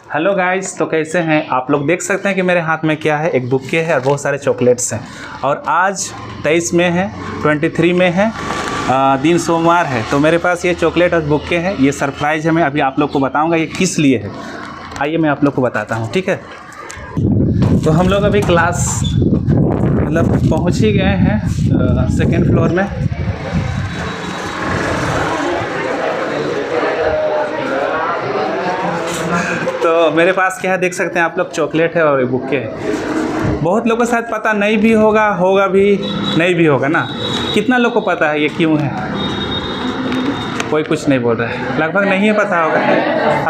Hello guys, तो कैसे हैं आप लोग। देख सकते हैं कि मेरे हाथ में क्या है, एक बुके है और बहुत सारे चॉकलेट्स हैं। और आज 23 में है, 23 में है, दिन सोमवार है। तो मेरे पास ये चॉकलेट और बुके हैं। ये सरप्राइज़ है, मैं अभी आप लोग को बताऊंगा ये किस लिए है। आइए मैं आप लोग को बताता हूँ, ठीक है। तो हम लोग अभी क्लास मतलब पहुँच ही गए हैं सेकेंड फ्लोर में। तो मेरे पास क्या है, देख सकते हैं आप लोग, चॉकलेट है और बुके है। बहुत लोगों को शायद पता नहीं भी होगा, होगा भी नहीं भी होगा ना। कितना लोग को पता है ये क्यों है? कोई कुछ नहीं बोल रहा है, लगभग नहीं है पता होगा।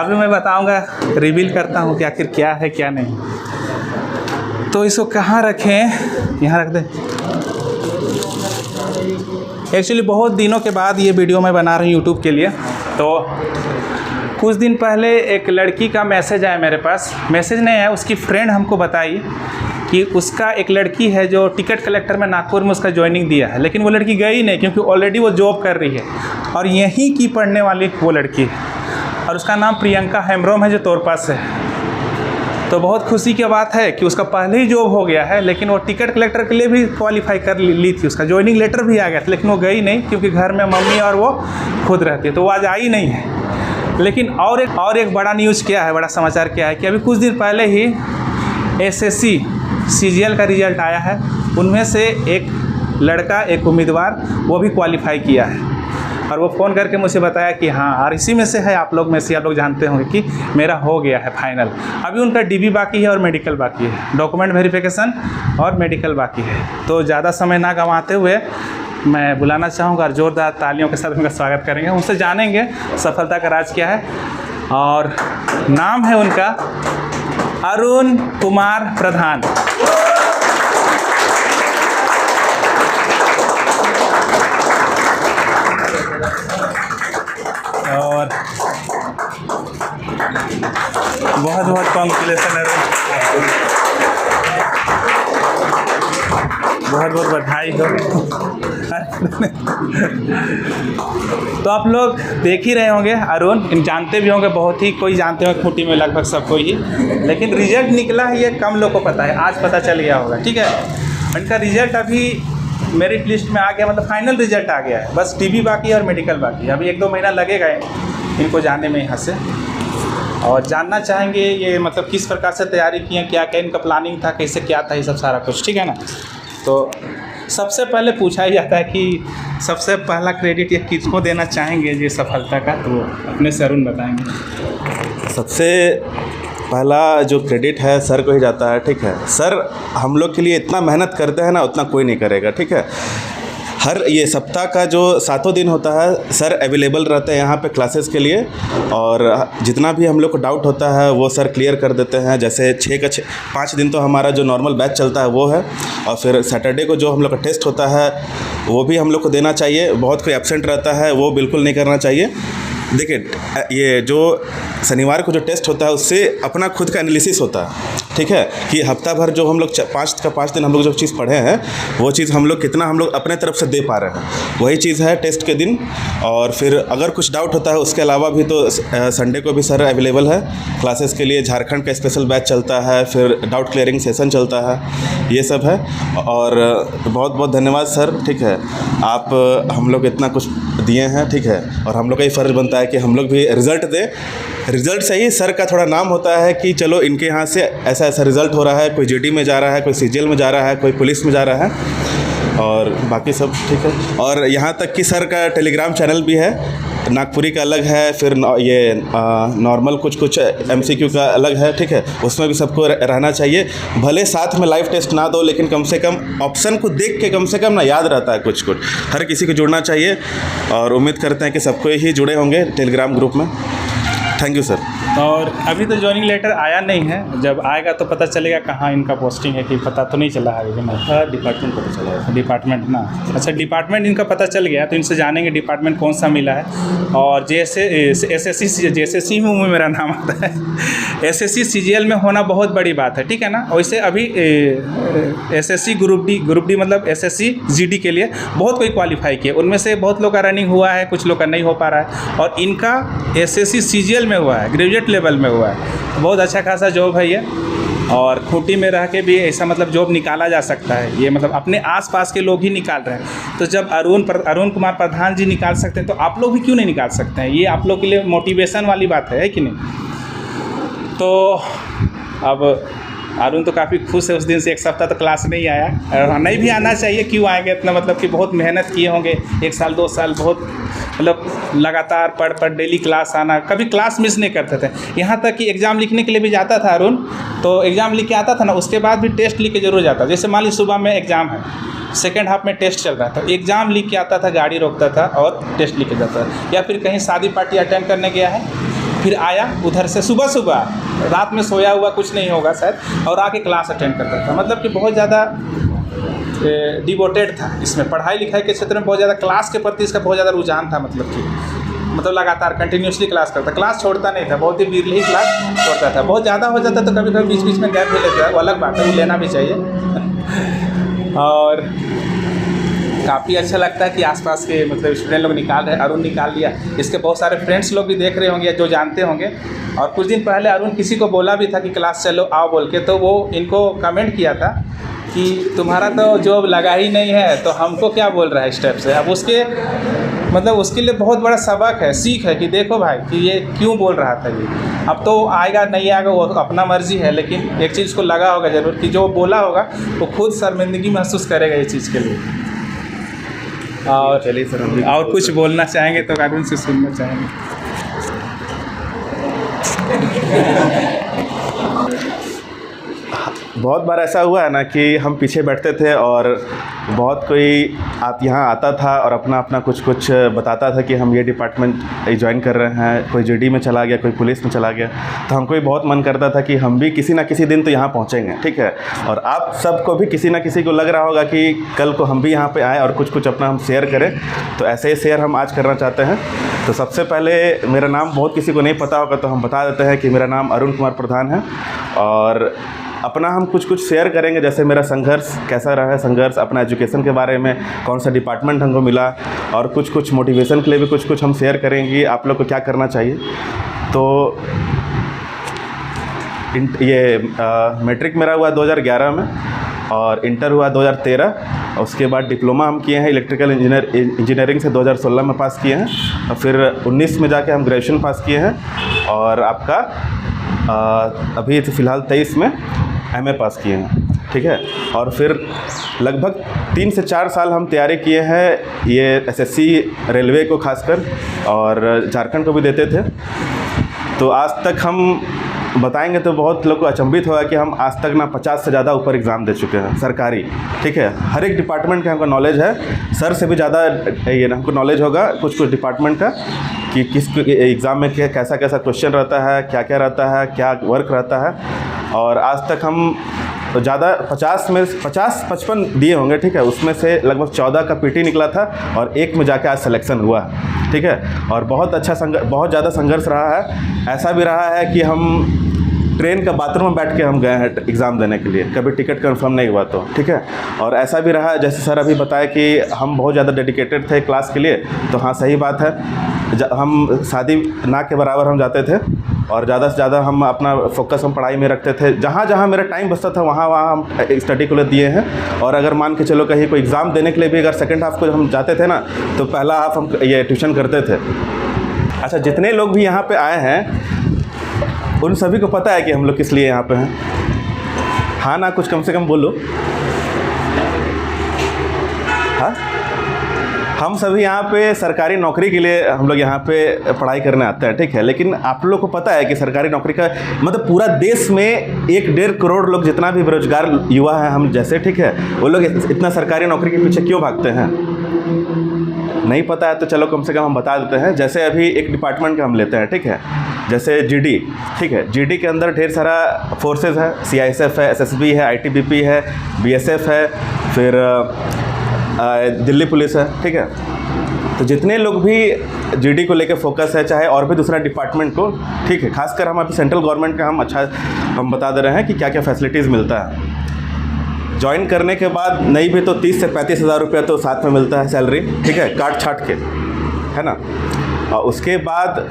अभी मैं बताऊंगा, रिवील करता हूँ कि आखिर क्या है क्या नहीं। तो इसको कहाँ रखें? यहाँ रख दें। एक्चुअली बहुत दिनों के बाद ये वीडियो मैं बना रही हूँ यूट्यूब के लिए। तो कुछ दिन पहले एक लड़की का मैसेज आया मेरे पास। मैसेज नहीं आया, उसकी फ्रेंड हमको बताई कि उसका एक लड़की है जो टिकट कलेक्टर में नागपुर में उसका ज्वाइनिंग दिया है, लेकिन वो लड़की गई नहीं क्योंकि ऑलरेडी वो जॉब कर रही है और यहीं की पढ़ने वाली वो लड़की है। और उसका नाम प्रियंका हेम्ब्रोम है जो तोरपा से है। तो बहुत खुशी की बात है कि उसका पहले ही जॉब हो गया है, लेकिन वो टिकट कलेक्टर के लिए भी क्वालिफाई कर ली थी। उसका ज्वाइनिंग लेटर भी आ गया था, लेकिन वो गई नहीं क्योंकि घर में मम्मी और वो खुद रहती है, तो वो आज आई नहीं है। लेकिन और एक बड़ा न्यूज़ क्या है, बड़ा समाचार क्या है कि अभी कुछ दिन पहले ही एसएससी सीजीएल का रिज़ल्ट आया है। उनमें से एक लड़का, एक उम्मीदवार, वो भी क्वालिफाई किया है और वो फ़ोन करके मुझे बताया कि हाँ, और इसी में से है आप लोग में से। आप लोग जानते होंगे कि मेरा हो गया है फाइनल। अभी उनका डीबी बाकी है और मेडिकल बाकी है, डॉक्यूमेंट वेरिफिकेशन और मेडिकल बाकी है। तो ज़्यादा समय ना गंवाते हुए मैं बुलाना चाहूँगा और ज़ोरदार तालियों के साथ उनका स्वागत करेंगे। उनसे जानेंगे सफलता का राज क्या है। और नाम है उनका अरुण कुमार प्रधान। और बहुत बहुत कॉन्ग्रेचुलेसन अरुण, बहुत बहुत बधाई हो। तो आप लोग देख ही रहे होंगे, अरुण जानते भी होंगे, बहुत ही कोई जानते होंगे खूंटी में, लगभग सबको ही। लेकिन रिजल्ट निकला है ये कम लोग को पता है, आज पता चल गया होगा, ठीक है। इनका रिजल्ट अभी मेरिट लिस्ट में आ गया, मतलब फाइनल रिजल्ट आ गया है। बस टीबी बाकी है और मेडिकल बाकी है। अभी 1-2 महीना लगेगा इनको जाने में यहाँ से। और जानना चाहेंगे ये मतलब किस प्रकार से तैयारी की है, क्या क्या इनका प्लानिंग था, कैसे क्या था, ये सब सारा कुछ, ठीक है ना। तो सबसे पहले पूछा ही जाता है कि सबसे पहला क्रेडिट ये किसको देना चाहेंगे ये सफलता का, तो अपने से अरुण बताएंगे। सबसे पहला जो क्रेडिट है सर को ही जाता है, ठीक है। सर हम लोग के लिए इतना मेहनत करते हैं ना, उतना कोई नहीं करेगा, ठीक है। हर ये सप्ताह का जो 7 दिन होता है, सर अवेलेबल रहते हैं यहाँ पे क्लासेस के लिए। और जितना भी हम लोग को डाउट होता है वो सर क्लियर कर देते हैं। जैसे 5 दिन तो हमारा जो नॉर्मल बैच चलता है वो है, और फिर सैटरडे को जो हम लोग का टेस्ट होता है वो भी हम लोग को देना चाहिए। बहुत कोई एब्सेंट रहता है, वो बिल्कुल नहीं करना चाहिए। देखिए, ये जो शनिवार को जो टेस्ट होता है उससे अपना खुद का एनालिसिस होता है, ठीक है, कि हफ्ता भर जो हम लोग 5 दिन हम लोग जो चीज़ पढ़े हैं वो चीज़ हम लोग कितना हम लोग अपने तरफ से दे पा रहे हैं, वही चीज़ है टेस्ट के दिन। और फिर अगर कुछ डाउट होता है उसके अलावा भी तो संडे को भी सर अवेलेबल है क्लासेस के लिए। झारखंड का स्पेशल बैच चलता है, फिर डाउट क्लियरिंग सेशन चलता है, ये सब है। और बहुत बहुत धन्यवाद सर, ठीक है। आप हम लोग इतना कुछ दिए हैं, ठीक है, और हम लोग का ही फ़र्ज़ बनता है कि हम लोग भी रिज़ल्ट दें। रिज़ल्ट से ही सर का थोड़ा नाम होता है कि चलो इनके यहाँ से ऐसा ऐसा रिज़ल्ट हो रहा है, कोई जीडी में जा रहा है, कोई सीजीएल में जा रहा है, कोई पुलिस में जा रहा है, और बाकी सब ठीक है। और यहाँ तक कि सर का टेलीग्राम चैनल भी है, नागपुरी का अलग है, फिर ये नॉर्मल कुछ एमसीक्यू का अलग है, ठीक है। उसमें भी सबको रहना चाहिए। भले साथ में लाइव टेस्ट ना दो, लेकिन कम से कम ऑप्शन को देख के कम से कम ना याद रहता है कुछ। हर किसी को जुड़ना चाहिए, और उम्मीद करते हैं कि सबको ही जुड़े होंगे टेलीग्राम ग्रुप में। Thank you sir. और अभी तो ज्वाइनिंग लेटर आया नहीं है, जब आएगा तो पता चलेगा कहाँ इनका पोस्टिंग है, कि पता तो नहीं चला है अभी ना। डिपार्टमेंट पता चला है। डिपार्टमेंट ना, अच्छा डिपार्टमेंट इनका पता चल गया, तो इनसे जानेंगे डिपार्टमेंट कौन सा मिला है। और एसएससी में मेरा नाम आता है। एसएससी सीजीएल में होना बहुत बड़ी बात है, ठीक है ना। वैसे अभी एसएससी ग्रुप डी मतलब एसएससी जीडी के लिए बहुत कोई क्वालिफाई किया, उनमें से बहुत लोग का रनिंग हुआ है, कुछ लोग का नहीं हो पा रहा है। और इनका एसएससी सीजीएल में हुआ है, ग्रेजुएट लेवल में हुआ है। बहुत अच्छा खासा जॉब है ये, और खूंटी में रह के भी ऐसा मतलब जॉब निकाला जा सकता है। ये मतलब अपने आसपास के लोग ही निकाल रहे हैं, तो जब अरुण कुमार प्रधान जी निकाल सकते हैं तो आप लोग भी क्यों नहीं निकाल सकते हैं? ये आप लोग के लिए मोटिवेशन वाली बात है कि नहीं? तो अब अरुण तो काफ़ी खुश है, उस दिन से एक सप्ताह तो क्लास नहीं आया, और नहीं भी आना चाहिए, क्यों आएंगे इतना, मतलब कि बहुत मेहनत किए होंगे 1 साल 2 साल, बहुत मतलब लगातार पढ़ डेली क्लास आना, कभी क्लास मिस नहीं करते थे। यहाँ तक कि एग्ज़ाम लिखने के लिए भी जाता था अरुण, तो एग्ज़ाम लिख के आता था ना, उसके बाद भी टेस्ट लिख के जरूर जाता। जैसे मान लीजिए सुबह में एग्ज़ाम है, सेकेंड हाफ में टेस्ट चल रहा था, एग्ज़ाम लिख के आता था, गाड़ी रोकता था और टेस्ट लिख के जाता था। या फिर कहीं शादी पार्टी अटेंड करने गया है, फिर आया उधर से सुबह रात में सोया हुआ कुछ नहीं होगा शायद, और आके क्लास अटेंड करता था। मतलब कि बहुत ज़्यादा डिवोटेड था इसमें, पढ़ाई लिखाई के क्षेत्र में बहुत ज़्यादा क्लास के प्रति इसका बहुत ज़्यादा रुझान था। मतलब लगातार कंटिन्यूसली क्लास करता, क्लास छोड़ता नहीं था, बहुत ही बिरली ही क्लास छोड़ता था। बहुत ज़्यादा हो जाता तो कभी कभी बीच बीच में गैप भी लेता है, वो अलग बात है, वो लेना भी चाहिए। और काफ़ी अच्छा लगता है कि आसपास के मतलब स्टूडेंट लोग निकाल रहे हैं। अरुण निकाल लिया, इसके बहुत सारे फ्रेंड्स लोग भी देख रहे होंगे जो जानते होंगे। और कुछ दिन पहले अरुण किसी को बोला भी था कि क्लास चलो आओ बोल के, तो वो इनको कमेंट किया था कि तुम्हारा तो जॉब लगा ही नहीं है, तो हमको क्या बोल रहा है इस टाइप से। अब उसके मतलब उसके लिए बहुत बड़ा सबक है, सीख है कि देखो भाई कि ये क्यों बोल रहा था ये। अब तो आएगा नहीं आएगा वो अपना मर्जी है, लेकिन एक चीज़ को लगा होगा ज़रूर कि जो बोला होगा वो खुद शर्मिंदगी महसूस करेगा इस चीज़ के लिए। और चलिए सर, हम और कुछ बोलना चाहेंगे तो अरुण से सुनना चाहेंगे। बहुत बार ऐसा हुआ है ना कि हम पीछे बैठते थे और बहुत कोई यहाँ आता था और अपना कुछ बताता था कि हम ये डिपार्टमेंट ज्वाइन कर रहे हैं। कोई जीडी में चला गया, कोई पुलिस में चला गया, तो हमको भी बहुत मन करता था कि हम भी किसी ना किसी दिन तो यहाँ पहुँचेंगे, ठीक है। और आप सबको भी किसी ना किसी को लग रहा होगा कि कल को हम भी यहाँ पे आएँ और कुछ अपना हम शेयर करें, तो ऐसे ही शेयर हम आज करना चाहते हैं। तो सबसे पहले मेरा नाम बहुत किसी को नहीं पता होगा, तो हम बता देते हैं कि मेरा नाम अरुण कुमार प्रधान है, और अपना हम कुछ शेयर करेंगे, जैसे मेरा संघर्ष कैसा रहा है, संघर्ष अपना एजुकेशन के बारे में, कौन सा डिपार्टमेंट हमको मिला, और कुछ मोटिवेशन के लिए भी कुछ हम शेयर करेंगे आप लोग को क्या करना चाहिए। तो ये मैट्रिक मेरा हुआ 2011 में, और इंटर हुआ 2013। उसके बाद डिप्लोमा हम किए हैं इलेक्ट्रिकल इंजीनियरिंग से 2016 में पास किए हैं, और फिर 19 में जाके हम ग्रेजुएशन पास किए हैं, और आपका अभी तो फ़िलहाल 23 में एमए पास किए हैं, ठीक है। और फिर लगभग 3 से 4 साल हम तैयारी किए हैं ये एसएससी रेलवे को खासकर, और झारखंड को भी देते थे। तो आज तक हम बताएंगे तो बहुत लोग को अचंभित होगा कि हम आज तक ना 50 से ज़्यादा ऊपर एग्ज़ाम दे चुके हैं सरकारी, ठीक है। हर एक डिपार्टमेंट का हमको नॉलेज है, सर से भी ज़्यादा ये हमको नॉलेज होगा कुछ डिपार्टमेंट का, कि किस एग्ज़ाम में कैसा क्वेश्चन रहता है, क्या रहता है, क्या वर्क रहता है। और आज तक हम तो ज़्यादा 50 में 50-55 दिए होंगे, ठीक है। उसमें से लगभग 14 का पीटी निकला था, और 1 में जाके आज सिलेक्शन हुआ, ठीक है। और बहुत अच्छा बहुत ज़्यादा संघर्ष रहा है। ऐसा भी रहा है कि हम ट्रेन का बाथरूम में बैठ के हम गए हैं एग्ज़ाम देने के लिए, कभी टिकट कंफर्म नहीं हुआ तो, ठीक है। और ऐसा भी रहा है, जैसे सर अभी बताया कि हम बहुत ज़्यादा डेडिकेटेड थे क्लास के लिए, तो हाँ सही बात है। हम शादी ना के बराबर हम जाते थे, और ज़्यादा से ज़्यादा हम अपना फोकस हम पढ़ाई में रखते थे। जहाँ जहाँ मेरा टाइम बचता था वहाँ हम स्टडी को लिए दिए हैं। और अगर मान के चलो कहीं कोई एग्ज़ाम देने के लिए भी अगर सेकंड हाफ को हम जाते थे ना, तो पहला हाफ हम ये ट्यूशन करते थे। अच्छा, जितने लोग भी यहाँ पे आए हैं उन सभी को पता है कि हम लोग किस लिए यहाँ पे हैं? हाँ ना, कुछ कम से कम बोलो। हाँ, हम सभी यहाँ पे सरकारी नौकरी के लिए हम लोग यहाँ पे पढ़ाई करने आते हैं, ठीक है। लेकिन आप लोग को पता है कि सरकारी नौकरी का मतलब पूरा देश में 1-1.5 करोड़ लोग जितना भी बेरोजगार युवा है हम जैसे, ठीक है, वो लोग इतना सरकारी नौकरी के पीछे क्यों भागते हैं? नहीं पता है तो चलो कम से कम हम बता देते हैं। जैसे अभी एक डिपार्टमेंट का हम लेते हैं, ठीक है, जैसे जीडी, ठीक है। जीडी के अंदर ढेर सारा फोर्सेस है, सीआईएसएफ है, एसएसबी है, आईटीबीपी है, बीएसएफ है, फिर दिल्ली पुलिस है, ठीक है। तो जितने लोग भी जीडी को लेकर फोकस है, चाहे और भी दूसरा डिपार्टमेंट को, ठीक है, खासकर हम अभी सेंट्रल गवर्नमेंट का हम बता दे रहे हैं कि क्या क्या फैसिलिटीज़ मिलता है। ज्वाइन करने के बाद नहीं भी तो 30 से 35 हज़ार रुपया तो साथ में मिलता है सैलरी, ठीक है, काट छाट के, है ना। और उसके बाद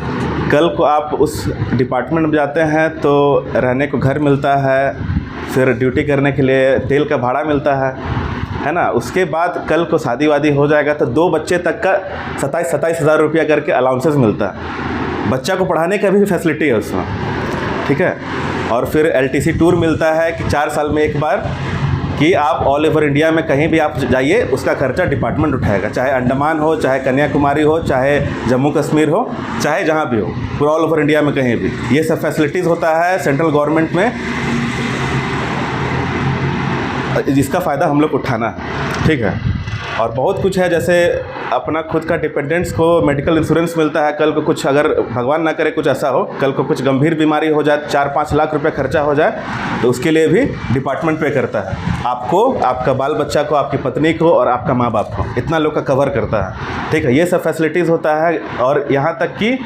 कल को आप उस डिपार्टमेंट में जाते हैं तो रहने को घर मिलता है, फिर ड्यूटी करने के लिए तेल का भाड़ा मिलता है ना। उसके बाद कल को शादी वादी हो जाएगा तो 2 बच्चे तक का 27 हज़ार रुपया करके अलाउंसेस मिलता है। बच्चा को पढ़ाने का भी फैसिलिटी है उसमें, ठीक है। और फिर LTC टूर मिलता है कि 4 साल में एक बार कि आप ऑल ओवर इंडिया में कहीं भी आप जाइए, उसका खर्चा डिपार्टमेंट उठाएगा, चाहे अंडमान हो, चाहे कन्याकुमारी हो, चाहे जम्मू कश्मीर हो, चाहे जहाँ भी हो, पूरा ऑल ओवर इंडिया में कहीं भी। ये सब फैसिलिटीज़ होता है सेंट्रल गवर्नमेंट में, जिसका फ़ायदा हम लोग उठाना है, ठीक है। और बहुत कुछ है, जैसे अपना खुद का डिपेंडेंट्स को मेडिकल इंश्योरेंस मिलता है। कल को कुछ अगर भगवान ना करे कुछ ऐसा हो, कल को कुछ गंभीर बीमारी हो जाए, 4-5 लाख रुपए खर्चा हो जाए, तो उसके लिए भी डिपार्टमेंट पे करता है आपको, आपका बाल बच्चा को, आपकी पत्नी को और आपका माँ बाप को, इतना लोग का कवर करता है, ठीक है। ये सब फैसिलिटीज़ होता है। और यहाँ तक कि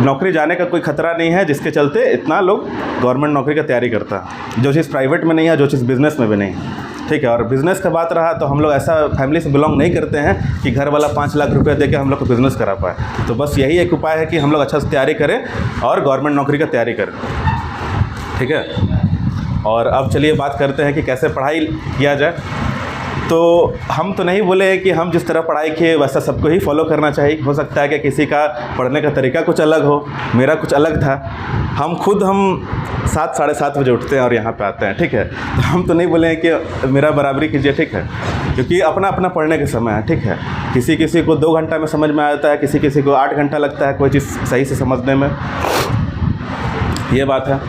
नौकरी जाने का कोई खतरा नहीं है, जिसके चलते इतना लोग गवर्नमेंट नौकरी का तैयारी करता है, जो चीज़ प्राइवेट में नहीं है, जो चीज़ बिज़नेस में भी नहीं है, ठीक है। और बिज़नेस का बात रहा तो हम लोग ऐसा फैमिली से बिलोंग नहीं करते हैं कि घर वाला 5 लाख रुपए दे के हम लोग को बिज़नेस करा पाए। तो बस यही एक उपाय है कि हम लोग अच्छा से तैयारी करें और गवर्नमेंट नौकरी का तैयारी करें, ठीक है। और अब चलिए बात करते हैं कि कैसे पढ़ाई किया जाए। तो हम तो नहीं बोले कि हम जिस तरह पढ़ाई किए वैसा सबको ही फॉलो करना चाहिए। हो सकता है कि किसी का पढ़ने का तरीका कुछ अलग हो, मेरा कुछ अलग था। हम 7 साढ़े 7 बजे उठते हैं और यहाँ पे आते हैं, ठीक है। तो हम तो नहीं बोले कि मेरा बराबरी कीजिए, ठीक है, क्योंकि अपना अपना पढ़ने का समय है, ठीक है। किसी को 2 घंटा में समझ में आता है, किसी को 8 घंटा लगता है कोई चीज़ सही से समझने में, ये बात है।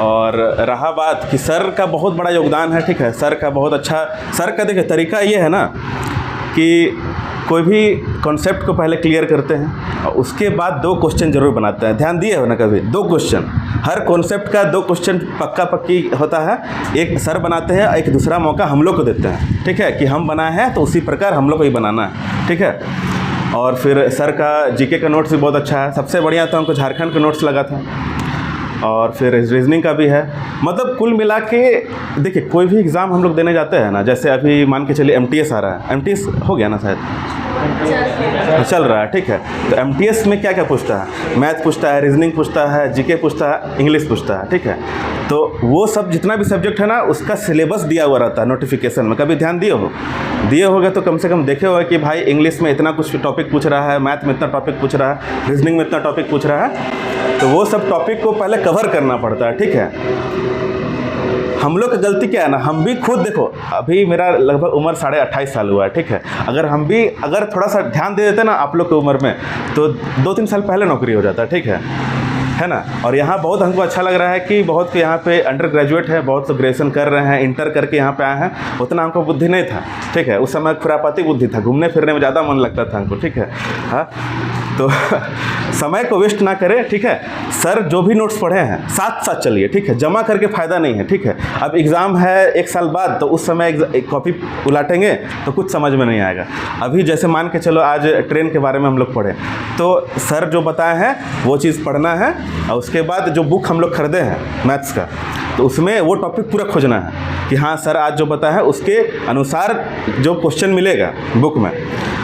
और रहा बात कि सर का बहुत बड़ा योगदान है, ठीक है। सर का बहुत अच्छा, सर का देखिए तरीका ये है ना कि कोई भी कॉन्सेप्ट को पहले क्लियर करते हैं और उसके बाद 2 क्वेश्चन जरूर बनाते हैं। ध्यान दिए हो ना कभी? 2 क्वेश्चन, हर कॉन्सेप्ट का 2 क्वेश्चन पक्का पक्की होता है। एक सर बनाते हैं, एक दूसरा मौका हम लोग को देते हैं, ठीक है, कि हम बनाए हैं तो उसी प्रकार हम लोग को ही बनाना है, ठीक है। और फिर सर का जीके का नोट्स भी बहुत अच्छा है। सबसे बढ़िया तो हमको झारखंड का नोट्स लगा था, और फिर रीजनिंग का भी है। मतलब कुल मिला के देखिए, कोई भी एग्ज़ाम हम लोग देने जाते हैं ना, जैसे अभी मान के चलिए MTS आ रहा है, MTS हो गया ना शायद, चल रहा है, ठीक है। तो MTS में क्या क्या पूछता है? मैथ पूछता है, रीजनिंग पूछता है, जीके पूछता है, इंग्लिश पूछता है, ठीक है। तो वो सब जितना भी सब्जेक्ट है ना, उसका सिलेबस दिया हुआ रहता है नोटिफिकेशन में। कभी ध्यान दिए होगे तो कम से कम देखे होगा कि भाई इंग्लिश में इतना कुछ टॉपिक पूछ रहा है, मैथ में इतना टॉपिक पूछ रहा है, रीजनिंग में इतना टॉपिक पूछ रहा है। तो वो सब टॉपिक को पहले कवर करना पड़ता है, ठीक है। हम लोग की गलती क्या है ना, हम भी खुद देखो, अभी मेरा लगभग उम्र 28.5 साल हुआ है, ठीक है। अगर थोड़ा सा ध्यान दे देते ना आप लोग की उम्र में, तो 2-3 साल पहले नौकरी हो जाता, ठीक है ना। और यहाँ बहुत हमको अच्छा लग रहा है कि बहुत यहाँ पे अंडर ग्रेजुएट है, बहुत तो ग्रेजुएशन कर रहे हैं, इंटर करके यहाँ पे आए हैं। उतना हमको बुद्धि नहीं था, ठीक है। उस समय खुरापाती बुद्धि था, घूमने फिरने में ज़्यादा मन लगता था हमको, ठीक है। हाँ, तो समय को वेस्ट ना करें, ठीक है। सर जो भी नोट्स पढ़े हैं साथ साथ चलिए, ठीक है। जमा करके फ़ायदा नहीं है, ठीक है। अब एग्ज़ाम है 1 साल बाद, तो उस समय एक कॉपी उलाटेंगे तो कुछ समझ में नहीं आएगा। अभी जैसे मान के चलो आज ट्रेन के बारे में हम लोग पढ़े, तो सर जो बताए हैं वो चीज़ पढ़ना है, और उसके बाद जो बुक हम लोग खरीदे हैं मैथ्स का, तो उसमें वो टॉपिक पूरा खोजना है कि हाँ सर आज जो बताया है उसके अनुसार जो क्वेश्चन मिलेगा बुक में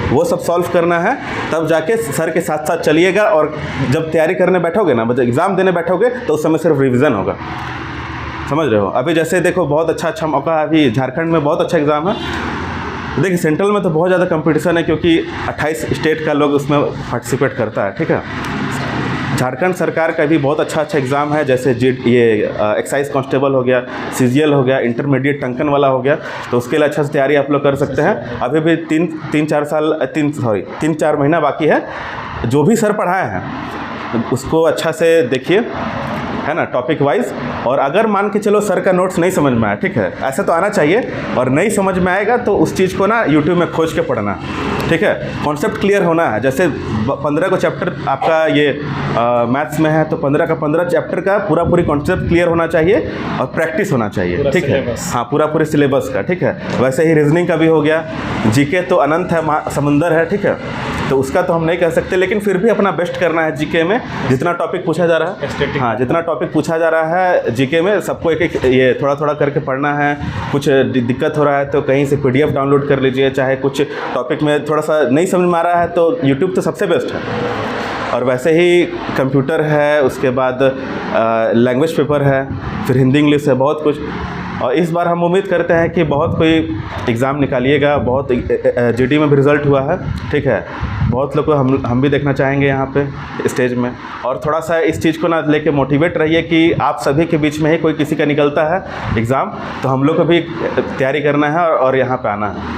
वो सब सॉल्व करना है। तब जाके सर के साथ साथ चलिएगा, और जब तैयारी करने बैठोगे ना, मतलब एग्ज़ाम देने बैठोगे, तो उस समय सिर्फ रिवीजन होगा, समझ रहे हो। अभी जैसे देखो बहुत अच्छा मौका है, अभी झारखंड में बहुत अच्छा एग्ज़ाम है। देखिए सेंट्रल में तो बहुत ज़्यादा कंपटीशन है, क्योंकि 28 स्टेट का लोग उसमें पार्टिसिपेट करता है, ठीक है। झारखंड सरकार का भी बहुत अच्छा एग्ज़ाम है, जैसे एक्साइज कांस्टेबल हो गया, CGL हो गया, इंटरमीडिएट टंकन वाला हो गया। तो उसके लिए अच्छा से तैयारी आप लोग कर सकते हैं। अभी भी 3-4 महीना बाकी है। जो भी सर पढ़ाए हैं उसको अच्छा से देखिए, है ना, टॉपिक वाइज। और अगर मान के चलो सर का नोट्स नहीं समझ में आया, ठीक है, ऐसा तो आना चाहिए, और नहीं समझ में आएगा तो उस चीज़ को ना यूट्यूब में खोज के पढ़ना, ठीक है। कॉन्सेप्ट क्लियर होना है। जैसे 15 को चैप्टर आपका ये मैथ्स में है, तो 15 का 15 चैप्टर का पूरी कॉन्सेप्ट क्लियर होना चाहिए और प्रैक्टिस होना चाहिए, ठीक है। हाँ, पूरे सिलेबस का, ठीक है। वैसे ही रीजनिंग का भी हो गया। जीके तो अनंत है, समुंदर है, ठीक है। तो उसका तो हम नहीं कह सकते, लेकिन फिर भी अपना बेस्ट करना है जीके में। जितना टॉपिक पूछा जा रहा है, हाँ, जितना टॉपिक पूछा जा रहा है जीके में, सबको एक एक ये थोड़ा थोड़ा करके पढ़ना है। कुछ दिक्कत हो रहा है तो कहीं से PDF डाउनलोड कर लीजिए, चाहे कुछ टॉपिक में थोड़ा सा नहीं समझ में आ रहा है तो यूट्यूब तो सबसे बेस्ट है। और वैसे ही कंप्यूटर है, उसके बाद लैंग्वेज पेपर है, फिर हिंदी इंग्लिश है, बहुत कुछ। और इस बार हम उम्मीद करते हैं कि बहुत कोई एग्ज़ाम निकालिएगा। बहुत GD में भी रिज़ल्ट हुआ है, ठीक है। बहुत लोग को हम भी देखना चाहेंगे यहाँ पे स्टेज में। और थोड़ा सा इस चीज़ को ना लेके मोटिवेट रहिए कि आप सभी के बीच में ही कोई किसी का निकलता है एग्ज़ाम, तो हम लोग को भी तैयारी करना है और यहाँ पे आना है।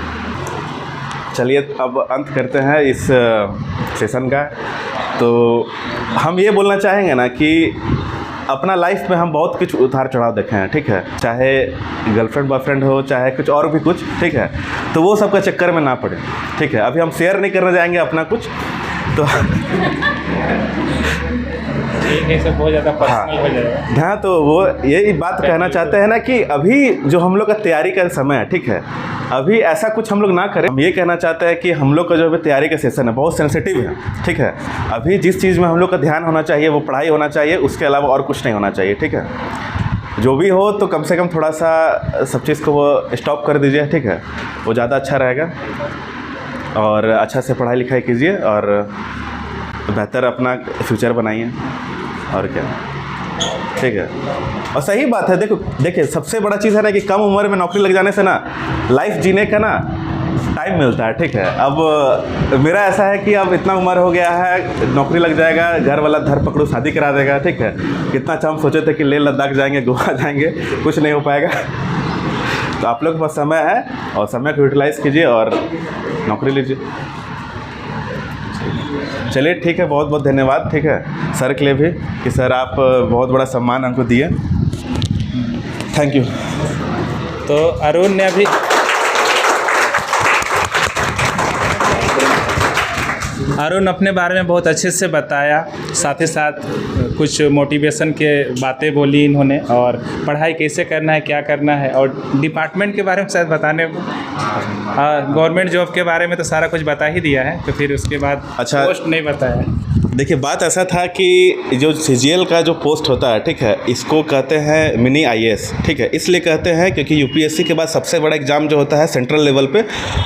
चलिए अब अंत करते हैं इस सेशन का। तो हम ये बोलना चाहेंगे ना कि अपना लाइफ में हम बहुत कुछ उतार चढ़ाव देखे हैं, ठीक है। चाहे गर्लफ्रेंड बॉयफ्रेंड हो, चाहे कुछ और भी कुछ, ठीक है। तो वो सब का चक्कर में ना पड़े, ठीक है। अभी हम शेयर नहीं करने जाएंगे अपना कुछ, तो ठीक है, सब बहुत ज़्यादा पर्सनल हो जाएगा। हाँ, तो वो यही बात कहना चाहते हैं ना कि अभी जो हम लोग का तैयारी का समय है, ठीक है, अभी ऐसा कुछ हम लोग ना करें। हम ये कहना चाहते हैं कि हम लोग का जो अभी तैयारी का सेशन है बहुत सेंसिटिव है, ठीक है। अभी जिस चीज़ में हम लोग का ध्यान होना चाहिए वो पढ़ाई होना चाहिए, उसके अलावा और कुछ नहीं होना चाहिए, ठीक है। जो भी हो तो कम से कम थोड़ा सा सब चीज़ को वो स्टॉप कर दीजिए, ठीक है। वो ज़्यादा अच्छा रहेगा। और अच्छा से पढ़ाई लिखाई कीजिए और बेहतर अपना फ्यूचर बनाइए, और क्या, ठीक है। और सही बात है, देखिए सबसे बड़ा चीज़ है ना कि कम उम्र में नौकरी लग जाने से ना लाइफ जीने का ना टाइम मिलता है, ठीक है। अब मेरा ऐसा है कि अब इतना उम्र हो गया है, नौकरी लग जाएगा, घर वाला धर पकड़ो शादी करा देगा, ठीक है। कितना अच्छा हम सोचे थे कि लेह लद्दाख जाएंगे, गोवा जाएंगे, कुछ नहीं हो पाएगा। तो आप लोग के पास समय है और समय को यूटिलाइज़ कीजिए और नौकरी लीजिए। चलिए ठीक है, बहुत बहुत धन्यवाद, ठीक है, सर के लिए भी कि सर आप बहुत बड़ा सम्मान हमको दिए। Thank you. तो अरुण ने अभी अपने बारे में बहुत अच्छे से बताया, साथ ही साथ कुछ मोटिवेशन के बातें बोली इन्होंने, और पढ़ाई कैसे करना है, क्या करना है, और डिपार्टमेंट के बारे में शायद बताने, गवर्नमेंट जॉब के बारे में तो सारा कुछ बता ही दिया है, तो फिर उसके बाद अच्छा, पोस्ट नहीं बताया। देखिए बात ऐसा था कि जो CGL का जो पोस्ट होता है, ठीक है, इसको कहते हैं मिनी IAS, ठीक है। इसलिए कहते हैं क्योंकि UPSC के बाद सबसे बड़ा एग्ज़ाम जो होता है सेंट्रल लेवल पे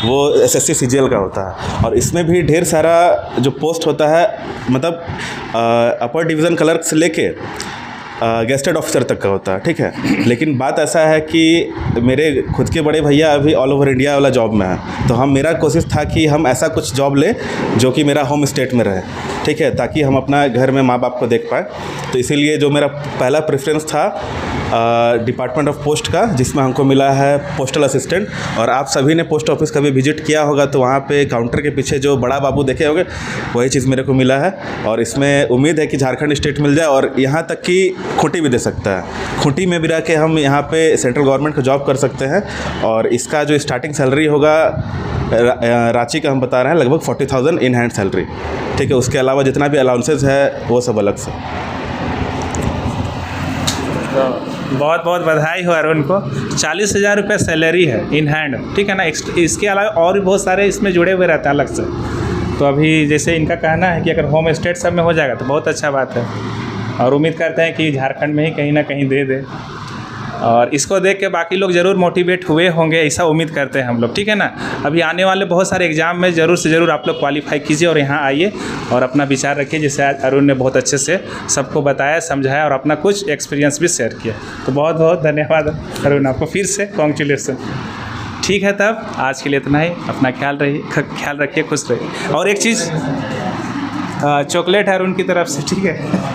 वो SSC CGL का होता है। और इसमें भी ढेर सारा जो पोस्ट होता है, मतलब अपर डिवीज़न क्लर्क से लेके गेस्टेड ऑफिसर तक का होता है, ठीक है। लेकिन बात ऐसा है कि मेरे खुद के बड़े भैया अभी ऑल ओवर इंडिया वाला जॉब में है, तो मेरा कोशिश था कि हम ऐसा कुछ जॉब लें जो कि मेरा होम स्टेट में रहे, ठीक है, ताकि हम अपना घर में माँ बाप को देख पाए। तो इसीलिए जो मेरा पहला प्रेफरेंस था डिपार्टमेंट ऑफ पोस्ट का, जिसमें हमको मिला है पोस्टल असिस्टेंट। और आप सभी ने पोस्ट ऑफिस कभी विजिट किया होगा तो वहाँ पे काउंटर के पीछे जो बड़ा बाबू देखे होंगे, वही चीज़ मेरे को मिला है। और इसमें उम्मीद है कि झारखंड स्टेट मिल जाए, और यहाँ तक कि खूंटी भी दे सकता है। खूंटी में भी रह के हम यहाँ पे सेंट्रल गवर्नमेंट को जॉब कर सकते हैं। और इसका जो स्टार्टिंग सैलरी होगा रांची का हम बता रहे हैं लगभग 40,000 इन हैंड सैलरी, ठीक है। उसके अलावा जितना भी अलाउंसेज है वो सब अलग से। बहुत बहुत बधाई हो अरुण को। 40,000 रुपये सैलरी है इन हैंड, ठीक है ना। इसके अलावा और भी बहुत सारे इसमें जुड़े हुए रहते हैं अलग से। तो अभी जैसे इनका कहना है कि अगर होम स्टेट सब में हो जाएगा तो बहुत अच्छा बात है, और उम्मीद करते हैं कि झारखंड में ही कहीं ना कहीं दे दे। और इसको देख के बाकी लोग ज़रूर मोटिवेट हुए होंगे, ऐसा उम्मीद करते हैं हम लोग, ठीक है ना। अभी आने वाले बहुत सारे एग्ज़ाम में ज़रूर से ज़रूर आप लोग क्वालिफाई कीजिए और यहाँ आइए और अपना विचार रखिए, जैसे आज अरुण ने बहुत अच्छे से सबको बताया, समझाया और अपना कुछ एक्सपीरियंस भी शेयर किया। तो बहुत बहुत धन्यवाद अरुण, आपको फिर से कॉन्ग्रेचुलेसन। ठीक है, तब आज के लिए इतना ही। अपना ख्याल रखिए, खुश रहिए। और एक चीज़, चॉकलेट है अरुण की तरफ से, ठीक है।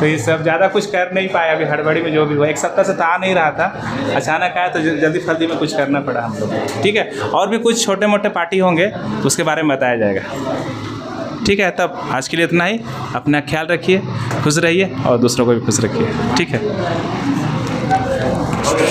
तो ये सब ज़्यादा कुछ कर नहीं पाया अभी, हड़बड़ी में जो भी हुआ, एक सप्ताह से तो आ नहीं रहा था, अचानक आया तो जल्दी फल्दी में कुछ करना पड़ा हम लोग, ठीक है। और भी कुछ छोटे मोटे पार्टी होंगे उसके बारे में बताया जाएगा, ठीक है। तब आज के लिए इतना ही। अपना ख्याल रखिए, खुश रहिए और दूसरों को भी खुश रखिए, ठीक है।